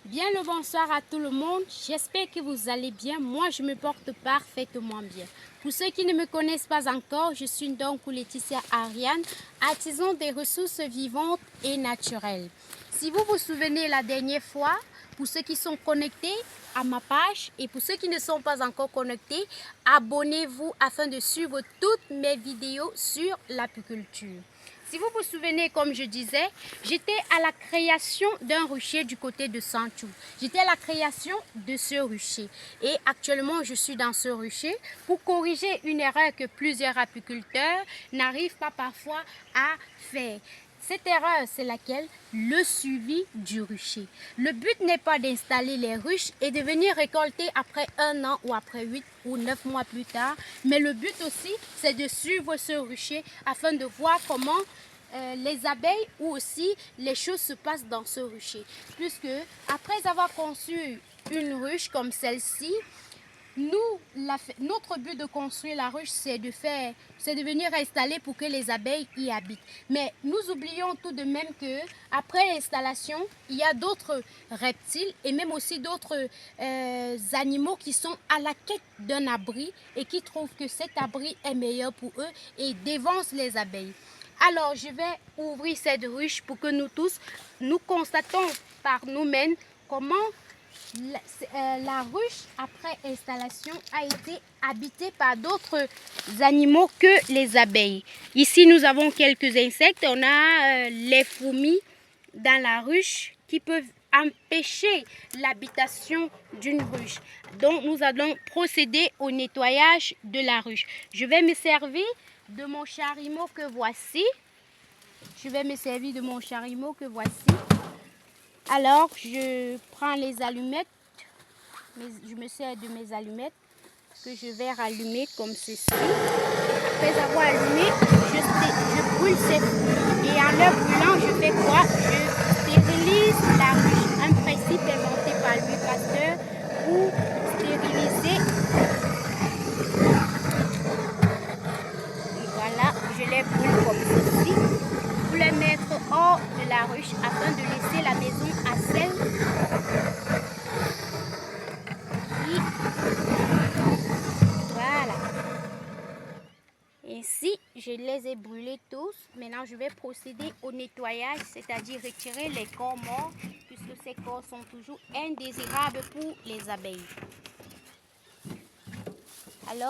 Bien le bonsoir à tout le monde, j'espère que vous allez bien, moi je me porte parfaitement bien. Pour ceux qui ne me connaissent pas encore, je suis donc Laetitia Ariane, artisan des ressources vivantes et naturelles. Si vous vous souvenez la dernière fois, pour ceux qui sont connectés à ma page et pour ceux qui ne sont pas encore connectés, abonnez-vous afin de suivre toutes mes vidéos sur l'apiculture. Si vous vous souvenez, comme je disais, j'étais à la création d'un rucher du côté de Sanchou. J'étais à la création de ce rucher. Et actuellement, je suis dans ce rucher pour corriger une erreur que plusieurs apiculteurs n'arrivent pas parfois à faire. Cette erreur, c'est laquelle? Le suivi du rucher. Le but n'est pas d'installer les ruches et de venir récolter après 1 an ou après 8 ou 9 mois plus tard. Mais le but aussi, c'est de suivre ce rucher afin de voir comment les abeilles ou aussi les choses se passent dans ce rucher. Puisque après avoir conçu une ruche comme celle-ci, notre but de construire la ruche, c'est de venir installer pour que les abeilles y habitent. Mais nous oublions tout de même que après l'installation, il y a d'autres reptiles et même aussi d'autres animaux qui sont à la quête d'un abri et qui trouvent que cet abri est meilleur pour eux et dévancent les abeilles. Alors, je vais ouvrir cette ruche pour que nous tous, nous constatons par nous-mêmes comment la ruche, après installation, a été habitée par d'autres animaux que les abeilles. Ici, nous avons quelques insectes. On a les fourmis dans la ruche qui peuvent empêcher l'habitation d'une ruche. Donc, nous allons procéder au nettoyage de la ruche. Je vais me servir de mon chalumeau que voici. Alors, je prends les allumettes, je me sers de mes allumettes que je vais rallumer comme ceci. Après avoir allumé, je brûle ces fruits. Et en leur brûlant, je fais quoi? Je stérilise la ruche. Un principe inventé par Louis Pasteur pour stériliser. Et voilà, je les brûle comme ceci. Pour les mettre hors de la ruche afin de laisser la maison à sel. Voilà. Ainsi, je les ai brûlés tous. Maintenant, je vais procéder au nettoyage, c'est-à-dire retirer les corps morts, puisque ces corps sont toujours indésirables pour les abeilles.